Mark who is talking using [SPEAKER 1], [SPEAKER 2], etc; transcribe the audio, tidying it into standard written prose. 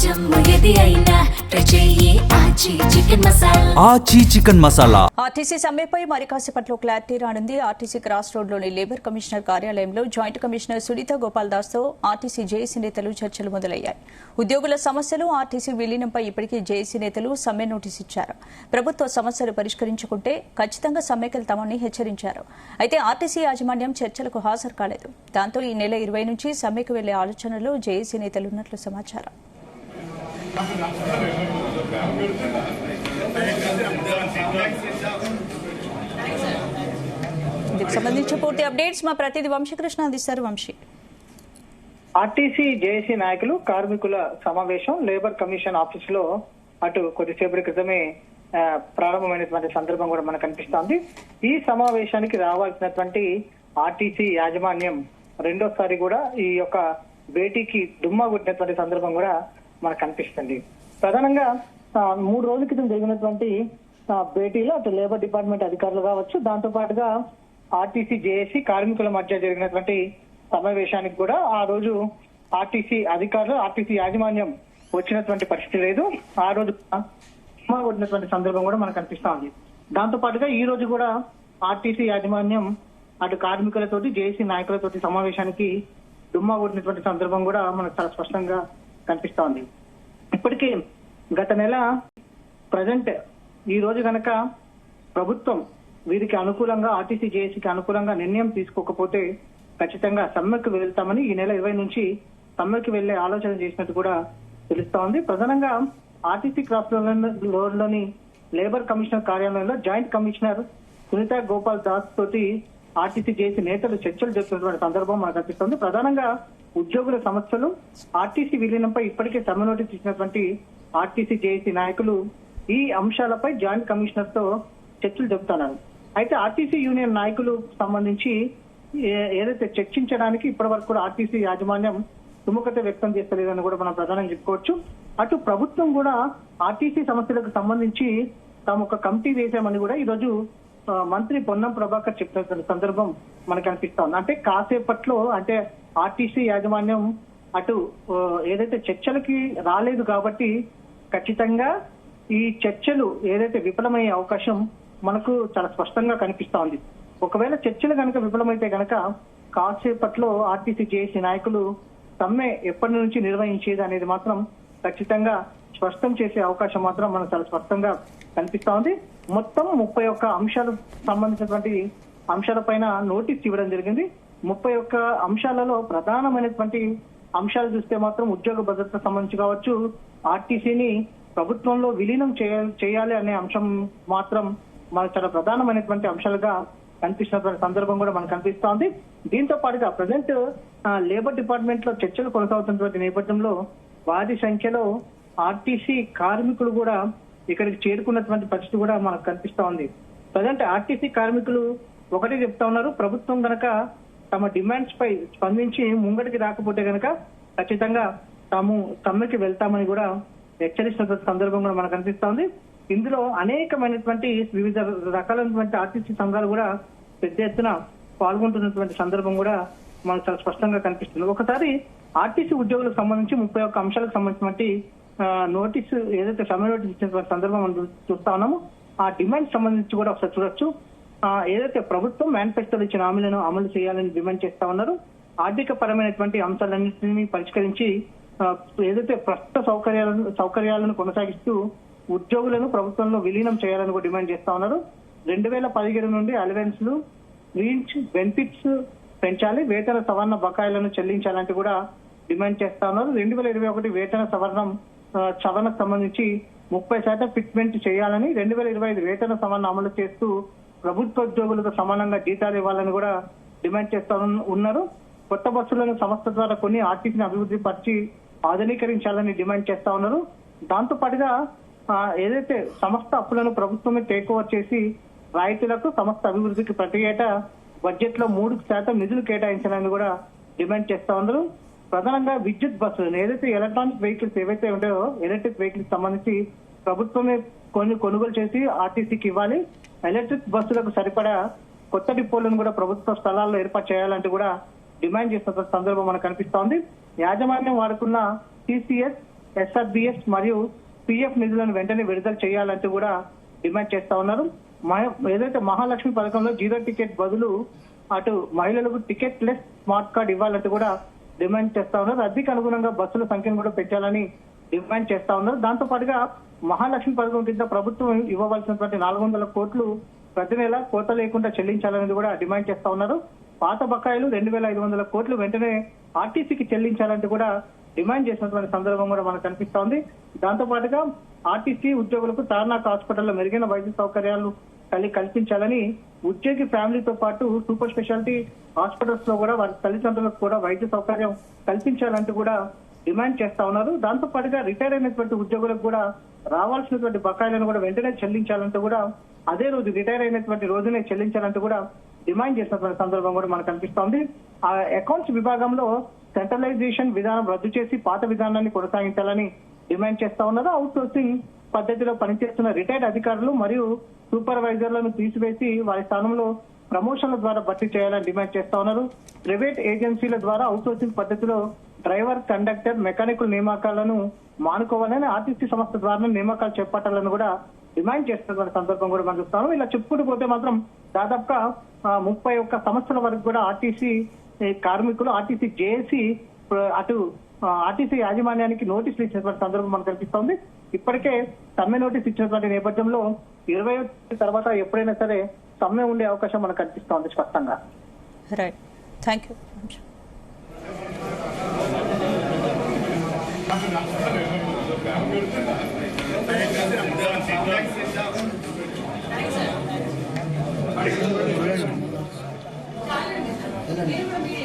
[SPEAKER 1] ఆచి chicken masala.
[SPEAKER 2] RTC సమ్మెపై మరి కాసేపట్లో క్లారిటీ రానుంది. ఆర్టీసీ క్రాస్ రోడ్ లోని లేబర్ కమిషనర్ కార్యాలయంలో జాయింట్ కమిషనర్ సునీత గోపాల్ దాస్ తో ఆర్టీసీ జేఏసీ నేతలు చర్చలు మొదలయ్యాయి. ఉద్యోగుల సమస్యలు, ఆర్టీసీ విలీనంపై ఇప్పటికే జేఏసీ నేతలు సమ్మె నోటీసు ఇచ్చారు. ప్రభుత్వ సమస్యలు పరిష్కరించుకుంటే ఖచ్చితంగా సమ్మెకెళ్తామని హెచ్చరించారు. అయితే ఆర్టీసీ యాజమాన్యం చర్చలకు హాజరు కాలేదు. దాంతో ఈ నెల 20 నుంచి సమ్మెకు వెళ్లే ఆలోచనలో జేఏసీ నేతలు ఉన్నట్లు సమాచారం. ఇందుకు సంబంధించి పూర్తి అప్డేట్స్ మా ప్రతినిధి వంశీకృష్ణ అందిస్తారు. వంశీ,
[SPEAKER 3] ఆర్టీసీ జేఏసీ నాయకులు కార్మికుల సమావేశం లేబర్ కమిషన్ ఆఫీస్ లో అటు కొద్దిసేపటి క్రితమే ప్రారంభమైనటువంటి సందర్భం కూడా మనకు కనిపిస్తోంది. ఈ సమావేశానికి రావాల్సినటువంటి ఆర్టీసీ యాజమాన్యం రెండోసారి కూడా ఈ యొక్క భేటీకి డుమ్మా కొట్టినటువంటి సందర్భం కూడా మనకు కనిపిస్తుంది. ప్రధానంగా 3 రోజుల క్రితం జరిగినటువంటి భేటీలో అటు లేబర్ డిపార్ట్మెంట్ అధికారులు కావచ్చు, దాంతో పాటుగా ఆర్టీసీ జేఏసీ కార్మికుల మధ్య జరిగినటువంటి సమావేశానికి కూడా ఆ రోజు ఆర్టీసీ అధికారులు, ఆర్టీసీ యాజమాన్యం వచ్చినటువంటి పరిస్థితి లేదు. ఆ రోజు కొట్టినటువంటి సందర్భం కూడా మనకు కనిపిస్తా ఉంది. దాంతో పాటుగా ఈ రోజు కూడా ఆర్టీసీ యాజమాన్యం అటు కార్మికులతోటి జేఏసీ నాయకులతోటి సమావేశానికి డుమ్మా కొట్టినటువంటి సందర్భం కూడా మనకు చాలా స్పష్టంగా కనిపిస్తా ఉంది. ఇప్పటికే గత నెల ప్రజెంట్ ఈ రోజు కనుక ప్రభుత్వం వీరికి అనుకూలంగా, ఆర్టీసీ జేఏసీకి అనుకూలంగా నిర్ణయం తీసుకోకపోతే ఖచ్చితంగా సమ్మెకు వెళ్తామని ఈ నెల 20 నుంచి సమ్మెకు వెళ్లే ఆలోచన చేసినట్టు కూడా తెలుస్తా ఉంది. ప్రధానంగా ఆర్టీసీ క్రాస్ రోడ్ లోని లేబర్ కమిషనర్ కార్యాలయంలో జాయింట్ కమిషనర్ సునీత గోపాల్ దాస్ తోటి ఆర్టీసీ జేఏసీ నేతలు చర్చలు జరుపుతున్నటువంటి సందర్భం మనకు కనిపిస్తుంది. ప్రధానంగా ఉద్యోగుల సమస్యలు, ఆర్టీసీ విలీనంపై ఇప్పటికే సమ్మె నోటీస్ ఇచ్చినటువంటి ఆర్టీసీ జేఏసీ నాయకులు ఈ అంశాలపై జాయింట్ కమిషనర్ తో చర్చలు జరుపుతున్నారు. అయితే ఆర్టీసీ యూనియన్ నాయకులు సంబంధించి ఏదైతే చర్చించడానికి ఇప్పటి వరకు కూడా ఆర్టీసీ యాజమాన్యం సుముఖత వ్యక్తం చేస్తలేదని కూడా మనం ప్రధానంగా చెప్పుకోవచ్చు. అటు ప్రభుత్వం కూడా ఆర్టీసీ సమస్యలకు సంబంధించి తాము ఒక కమిటీ వేశామని కూడా ఈ రోజు మంత్రి పొన్నం ప్రభాకర్ చెప్పిన సందర్భం మనకు అనిపిస్తోంది. అంటే కాసేపట్లో అంటే ఆర్టీసీ యాజమాన్యం అటు ఏదైతే చర్చలకి రాలేదు కాబట్టి ఖచ్చితంగా ఈ చర్చలు ఏదైతే విఫలమయ్యే అవకాశం మనకు చాలా స్పష్టంగా కనిపిస్తా ఉంది. ఒకవేళ చర్చలు కనుక విఫలమైతే కనుక కాసేపట్లో ఆర్టీసీ జేఏసీ నాయకులు సమ్మె ఎప్పటి నుంచి నిర్వహించేది అనేది మాత్రం ఖచ్చితంగా స్పష్టం చేసే అవకాశం మాత్రం మనకు చాలా స్పష్టంగా కనిపిస్తా ఉంది. మొత్తం 31 అంశాలకు సంబంధించినటువంటి అంశాలపైన నోటీస్ ఇవ్వడం జరిగింది. 31 అంశాలలో ప్రధానమైనటువంటి అంశాలు చూస్తే మాత్రం ఉద్యోగ భద్రత సంబంధించి కావచ్చు, ఆర్టీసీని ప్రభుత్వంలో విలీనం చేయాలి అనే అంశం మాత్రం మనకు చాలా ప్రధానమైనటువంటి అంశాలుగా కనిపిస్తున్నటువంటి సందర్భం కూడా మనకు కనిపిస్తా ఉంది. దీంతో పాటుగా ప్రజెంట్ లేబర్ డిపార్ట్మెంట్ లో చర్చలు కొనసాగుతున్నటువంటి నేపథ్యంలో వారి సంఖ్యలో ఆర్టీసీ కార్మికులు కూడా ఇక్కడికి చేరుకున్నటువంటి పరిస్థితి కూడా మనకు కనిపిస్తా ఉంది. ప్రజెంట్ ఆర్టీసీ కార్మికులు ఒకటే చెప్తా ఉన్నారు, ప్రభుత్వం గనక తమ డిమాండ్స్ పై స్పందించి ముంగడికి రాకపోతే గనక ఖచ్చితంగా తాము సమ్మెకి వెళ్తామని కూడా హెచ్చరిస్తున్న సందర్భం కూడా మనకు కనిపిస్తా ఉంది. ఇందులో అనేకమైనటువంటి వివిధ రకాలైనటువంటి ఆర్టీసీ సంఘాలు కూడా పెద్ద ఎత్తున పాల్గొంటున్నటువంటి సందర్భం కూడా మనకు చాలా స్పష్టంగా కనిపిస్తుంది. ఒకసారి ఆర్టీసీ ఉద్యోగులకు సంబంధించి 31 అంశాలకు సంబంధించినటువంటి నోటీసు ఏదైతే సమ్మె నోటీస్ ఇచ్చినటువంటి సందర్భం మనం చూస్తా ఉన్నాము. ఆ డిమాండ్ సంబంధించి కూడా ఒకసారి చూడొచ్చు. ఏదైతే ప్రభుత్వం మేనిఫెస్టోలో ఇచ్చిన హామీలను అమలు చేయాలని డిమాండ్ చేస్తా ఉన్నారు. ఆర్థిక పరమైనటువంటి అంశాలన్నింటినీ పరిష్కరించి ఏదైతే ప్రస్తుత సౌకర్యాలను కొనసాగిస్తూ ఉద్యోగులను ప్రభుత్వంలో విలీనం చేయాలని కూడా డిమాండ్ చేస్తా ఉన్నారు. 2017 నుండి అలవెన్స్లు, రీచ్ బెనిఫిట్స్ పెంచాలి, వేతన సవరణ బకాయిలను చెల్లించాలంటూ కూడా డిమాండ్ చేస్తా ఉన్నారు. 2021 వేతన సవరణకు సంబంధించి 30% ఫిట్మెంట్ చేయాలని, 2025 వేతన సవరణ అమలు చేస్తూ ప్రభుత్వ ఉద్యోగులకు సమానంగా జీతాలు ఇవ్వాలని కూడా డిమాండ్ చేస్తా ఉన్నారు. కొత్త బస్సులను సంస్థ ద్వారా కొన్ని ఆర్టీసీని అభివృద్ధి పరిచి ఆధునీకరించాలని డిమాండ్ చేస్తా ఉన్నారు. దాంతో పాటుగా ఏదైతే సంస్థ అప్పులను ప్రభుత్వమే టేక్ ఓవర్ చేసి రైతులకు సంస్థ అభివృద్ధికి ప్రతి ఏటా బడ్జెట్ లో 3% నిధులు కేటాయించాలని కూడా డిమాండ్ చేస్తా ఉన్నారు. ప్రధానంగా విద్యుత్ బస్సులు ఏదైతే ఎలక్ట్రానిక్ వెహికల్స్ ఏవైతే ఉంటాయో ఎలక్ట్రిక్ వెహికల్స్ సంబంధించి ప్రభుత్వమే కొనుగోలు చేసి ఆర్టీసీకి ఇవ్వాలి. ఎలక్ట్రిక్ బస్సులకు సరిపడా కొత్త డిపోలను కూడా ప్రభుత్వ స్థలాల్లో ఏర్పాటు చేయాలంటూ కూడా డిమాండ్ చేస్తున్న సందర్భం మనకు కనిపిస్తోంది. యాజమాన్యం వాడుకున్న టీసీఎస్ SRBS మరియు PF నిధులను వెంటనే విడుదల చేయాలంటూ కూడా డిమాండ్ చేస్తా ఉన్నారు. ఏదైతే మహాలక్ష్మి పథకంలో 0 టికెట్ బదులు అటు మహిళలకు టికెట్ లెస్ స్మార్ట్ కార్డ్ ఇవ్వాలంటూ కూడా డిమాండ్ చేస్తా ఉన్నారు. రద్దీకి అనుగుణంగా బస్సుల సంఖ్యను కూడా పెంచాలని డిమాండ్ చేస్తా ఉన్నారు. దాంతో పాటుగా మహాలక్ష్మి పథకం కింద ప్రభుత్వం ఇవ్వవలసినటువంటి 400 కోట్లు ప్రతి నెల కోత లేకుండా చెల్లించాలనేది కూడా డిమాండ్ చేస్తా ఉన్నారు. పాత బకాయిలు 2,500 కోట్లు వెంటనే ఆర్టీసీకి చెల్లించాలంటూ కూడా డిమాండ్ చేసినటువంటి సందర్భం కూడా మనకు కనిపిస్తా ఉంది. దాంతో పాటుగా ఆర్టీసీ ఉద్యోగులకు తార్నాక్ హాస్పిటల్లో మెరుగైన వైద్య సౌకర్యాలు కల్పించాలని, ఉద్యోగి ఫ్యామిలీతో పాటు సూపర్ స్పెషాలిటీ హాస్పిటల్స్ లో కూడా వారి తల్లిదండ్రులకు కూడా వైద్య సౌకర్యం కల్పించాలంటూ కూడా డిమాండ్ చేస్తా ఉన్నారు. దాంతో పాటుగా రిటైర్ అయినటువంటి ఉద్యోగులకు కూడా రావాల్సినటువంటి బకాయిలను కూడా వెంటనే చెల్లించాలంటూ కూడా అదే రోజు రిటైర్ అయినటువంటి రోజునే చెల్లించాలంటూ కూడా డిమాండ్ చేసినటువంటి సందర్భం కూడా మనకు కనిపిస్తోంది. ఆ అకౌంట్స్ విభాగంలో సెంట్రలైజేషన్ విధానం రద్దు చేసి పాత విధానాన్ని కొనసాగించాలని డిమాండ్ చేస్తా ఉన్నారు. అవుట్ సోర్సింగ్ పద్ధతిలో పనిచేస్తున్న రిటైర్డ్ అధికారులు మరియు సూపర్వైజర్లను తీసివేసి వారి స్థానంలో ప్రమోషన్ల ద్వారా భర్తీ చేయాలని డిమాండ్ చేస్తా ఉన్నారు. ప్రైవేట్ ఏజెన్సీల ద్వారా అవుట్ సోర్సింగ్ పద్ధతిలో డ్రైవర్, కండక్టర్, మెకానికుల నియామకాలను మానుకోవాలని, ఆర్టీసీ సంస్థ ద్వారా నియామకాలు చేపట్టాలని కూడా డిమాండ్ చేస్తున్న సందర్భం కూడా మనం చూస్తాము. ఇలా చెప్పుకుంటూ పోతే మాత్రం దాదాపుగా 31 సంవత్సరాల వరకు కూడా ఆర్టీసీ కార్మికులు, ఆర్టీసీ జేఏసీ అటు ఆర్టీసీ యాజమాన్యానికి నోటీసులు ఇచ్చినటువంటి సందర్భం మనకు కనిపిస్తోంది. ఇప్పటికే సమ్మె నోటీస్ ఇచ్చినటువంటి నేపథ్యంలో 20 తర్వాత ఎప్పుడైనా సరే సమ్మె ఉండే అవకాశం మనకు కనిపిస్తోంది స్పష్టంగా.
[SPEAKER 2] Right, thank you.
[SPEAKER 4] Gracias.